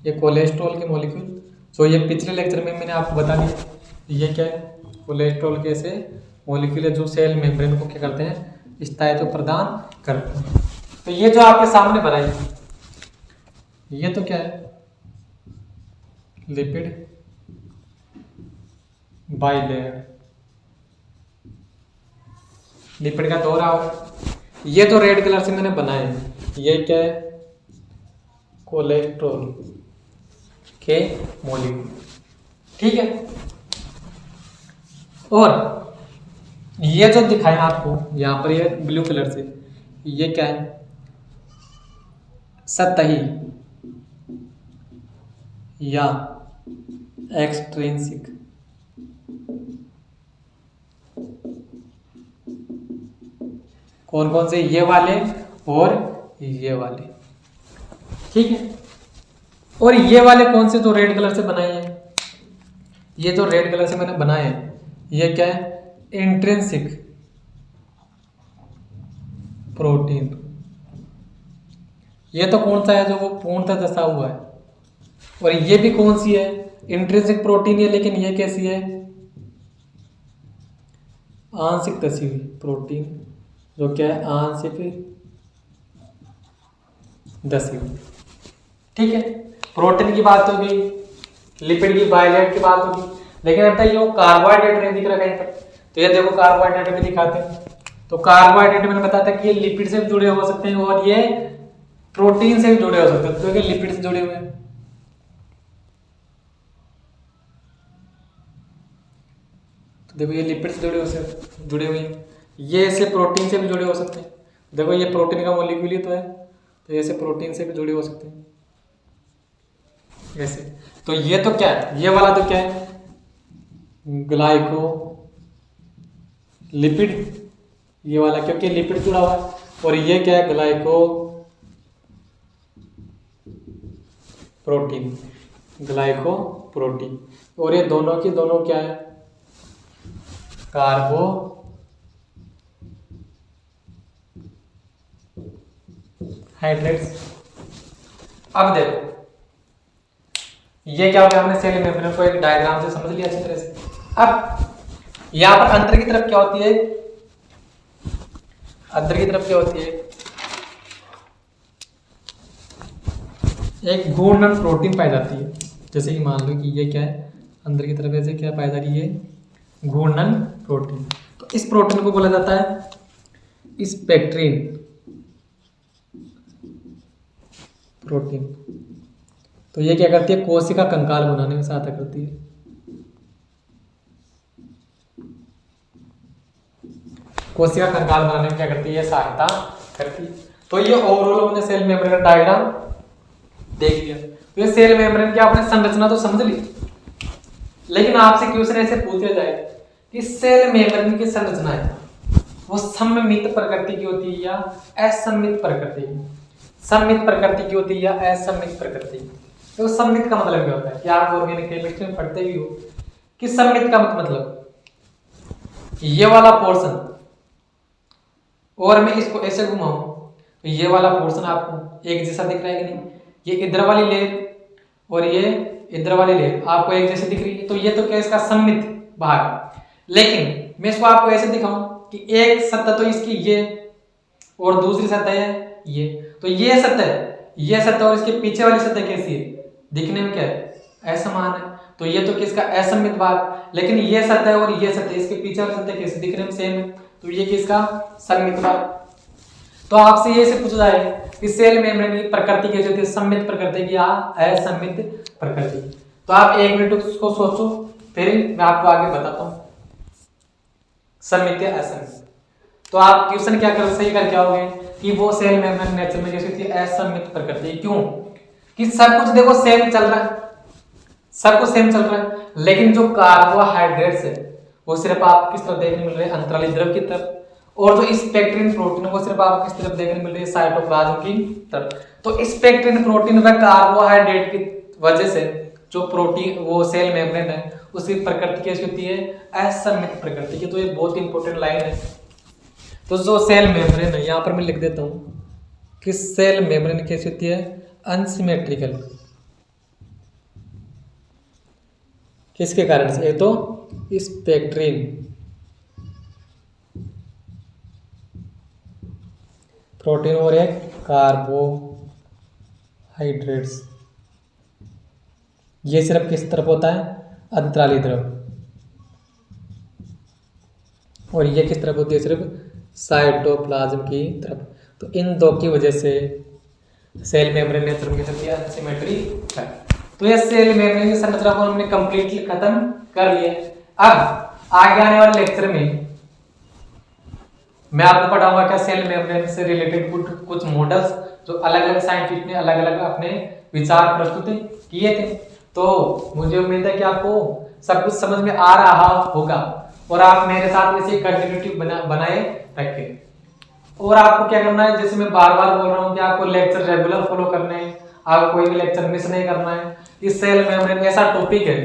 ये कोलेस्ट्रॉल के मॉलिक्यूल, जो ये पिछले लेक्चर में मैंने आपको बता दिया, ये क्या है, कोलेस्ट्रॉल के ऐसे मॉलिक्यूल है जो सेल मेम्ब्रेन को क्या करते हैं, स्थायित्व प्रदान करते हैं। तो ये जो आपके सामने बना है, ये तो क्या है, लिपिड बाइलेयर, लिपिड का दोहरा हो। ये तो रेड कलर से मैंने बनाए, ये क्या है, कोलेस्ट्रॉल के मॉलिक्यूल, ठीक है। और ये जो दिखाया आपको यहाँ पर, ये ब्लू कलर से, ये क्या है, सतही या एक्सट्रिंसिक। कौन कौन से, ये वाले और ये वाले, ठीक है। और ये वाले कौन से, जो रेड कलर से बनाए हैं, ये जो रेड कलर से मैंने बनाए हैं, ये क्या है, इंट्रिंसिक प्रोटीन। ये तो कौन सा है, जो वो पूर्णतः धसा हुआ है। और ये भी कौन सी है, इंट्रिंसिक प्रोटीन है, लेकिन ये कैसी है, आंशिक धसी हुई प्रोटीन, जो क्या है, आंशिक धसी हुई, ठीक है। प्रोटीन की बात होगी, लिपिड की, बाइलेयर की बात होगी, लेकिन अब तक ये कार्बोहाइड्रेट नहीं दिख रहा कहीं पर। तो ये देखो कार्बोहाइड्रेट भी दिखाते हैं। तो कार्बोहाइड्रेट मैंने बताया था कि ये लिपिड से भी जुड़े हो सकते हैं, और ये प्रोटीन से भी जुड़े हो सकते हैं। तो ये लिपिड से जुड़े हुए हैं, तो देखो ये लिपिड से जुड़े हुए हैं। ये ऐसे प्रोटीन से भी जुड़े हो सकते हैं, देखो ये प्रोटीन का मॉलिक्यूल ही तो है, तो ऐसे प्रोटीन से भी जुड़े हो सकते हैं ऐसे। तो ये तो क्या है, ये वाला तो क्या है, ग्लाइको लिपिड, ये वाला क्योंकि लिपिड जुड़ा हुआ है। और ये क्या है, ग्लाइको प्रोटीन, ग्लाइको प्रोटीन। और ये दोनों की दोनों क्या है, कार्बो हाइड्रेट्स। अब देखो ये क्या हो गया, हमने सेल मेम्ब्रेन को एक डायग्राम से समझ लिया अच्छी तरह से। अब यहां पर अंदर की तरफ क्या होती है, अंदर की तरफ क्या होती है, एक घूर्णन प्रोटीन पाई जाती है। जैसे कि मान लो कि ये क्या है, अंदर की तरफ ऐसे क्या पाई जा रही है, घूर्णन प्रोटीन। तो इस प्रोटीन को बोला जाता है स्पेक्ट्रिन प्रोटीन। तो ये क्या करती है, कोशिका कंकाल बनाने में सहायता करती है। कोशिका कंकाल बनाने में क्या करती है, सहायता करती है। तो ये ओवरऑल हमने सेल मेम्ब्रेन का डायग्राम देख लिया। तो ये सेल मेम्ब्रेन की आपने संरचना तो समझ ली, लेकिन आपसे क्वेश्चन ऐसे पूछा जाए कि सेल मेम्ब्रेन की संरचना है वो सममित प्रकृति की होती है या असममित प्रकृति की, सममित प्रकृति की होती है या असममित प्रकृति की। तो सममित का मतलब क्या होता है कि आप ऑर्गेनिक केमिस्ट्री में पढ़ते भी हो कि सममित का मतलब ये वाला पोर्शन, और मैं इसको ऐसे घुमाऊं तो ये वाला पोर्शन आपको एक जैसा दिख रहा है कि नहीं, ये इधर वाली लेयर और ये इधर वाली लेयर आपको एक जैसी दिख रही है, तो ये तो क्या इसका सममित भाग। लेकिन मैं इसको आपको ऐसे दिखाऊं कि एक सतह तो इसकी ये और दूसरी सतह है ये, तो ये सतह और इसके पीछे वाली सतह कैसी है, दिखने में क्या है, असमान है, तो ये तो किसका असममित भाग। लेकिन ये सतह और ये सतह इसके पीछे वाली सतह कैसी, दिखने में सेम है, तो ये किसका, सममित भाग। तो आपसे ये से पूछा जाए कि सेल मेम्ब्रेन की प्रकृति कैसी होती है, सममित प्रकृति की या असममित प्रकृति। तो आप 1 मिनट उसको सोचो, फिर मैं आपको आगे बताता हूं सममित या असममित। तो आप क्वेश्चन क्या कर सही करके आओगे कि वो सेल मेम्ब्रेन नेचर में कैसी होती है, असममित प्रकृति। क्यों कि सब कुछ देखो सेम चल रहा है, सब कुछ सेम चल रहा है, लेकिन जो कार्बोहाइड्रेट्स है वो सिर्फ आप किस तरफ देखने मिल रहे हैं, अंतराली द्रव की तरफ, और जो स्पेक्ट्रिन प्रोटीन वो सिर्फ आपको किस तरफ देखने मिल रही है, साइटोप्लाज्म की तरफ। तो स्पेक्ट्रिन प्रोटीन व कार्बोहाइड्रेट की वजह से जो प्रोटीन वो सेल मेम्ब्रेन है उसकी प्रकृति कैसी होती है, असममित प्रकृति की। तो ये बहुत इंपॉर्टेंट लाइन है। तो जो सेल मेम्ब्रेन है, यहाँ पर मैं लिख देता हूँ कि सेल मेम्ब्रेन कैसी होती है, अनसिमेट्रिकल। किसके कारण से, एक तो स्पेक्ट्रिन प्रोटीन और एक कार्बोहाइड्रेट्स, ये सिर्फ किस तरफ होता है, अंतराली द्रव, और ये किस तरफ होती है, सिर्फ साइटोप्लाज्म की तरफ। तो इन दो की वजह से सेल मेम्ब्रेन नेचर में कैसी है, अनसिमेट्री है। तो ये सेल मेम्ब्रेन की संरचना को हमने कंप्लीटली खत्म कर लिया। अब आगे आने वाले लेक्चर में मैं आपको पढ़ाऊंगा क्या सेल मेम्ब्रेन से रिलेटेड कुछ मॉडल्स जो अलग अलग साइंटिस्ट ने अलग अलग अपने विचार प्रस्तुत किए थे। तो मुझे उम्मीद है कि आपको सब कुछ समझ में आ रहा होगा और आप मेरे साथ ऐसे कंटिन्यूटी बनाए रखें। और आपको क्या करना है, जैसे मैं बार बार बोल रहा हूँ कि आपको लेक्चर रेगुलर फॉलो करने हैं, आपको कोई भी लेक्चर मिस नहीं करना है। इस सेल मेम्ब्रेन ऐसा टॉपिक है,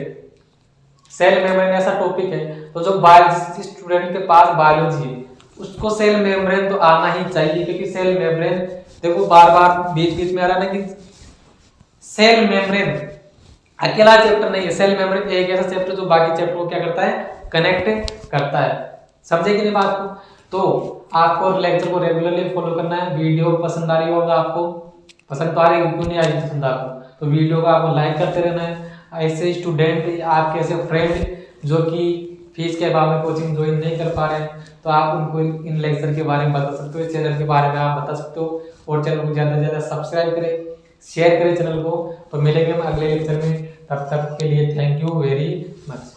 सेल मेम्ब्रेन ऐसा टॉपिक है, तो जो बायोलॉजी स्टूडेंट के पास बायोलॉजी है उसको सेल मेम्ब्रेन तो आना ही चाहिए, क्योंकि सेल मेम्ब्रेन देखो बार बार बीच बीच में आ रहा है ना कि सेल मेम्ब्रेन अकेला चैप्टर नहीं है, सेल मेम्ब्रेन एक ऐसा चैप्टर जो बाकी चैप्टर को क्या करता है, कनेक्ट करता है। समझे कि नहीं बात को। तो आपको लेक्चर को रेगुलरली फॉलो करना है। वीडियो पसंद आ रही होगा आपको, पसंद तो आ रही है, क्यों नहीं आ रही पसंद आपको, तो वीडियो को आपको लाइक करते रहना है। ऐसे स्टूडेंट आपके ऐसे फ्रेंड जो कि फीस के अभाव में कोचिंग ज्वाइन नहीं कर पा रहे हैं, तो आप उनको इन लेक्चर के बारे में बता सकते हो, इस चैनल के बारे में आप बता सकते हो, और चैनल को ज़्यादा से ज़्यादा सब्सक्राइब करें, शेयर करें चैनल को। तो मिलेंगे हम अगले लेक्चर में, तब तक के लिए थैंक यू वेरी मच।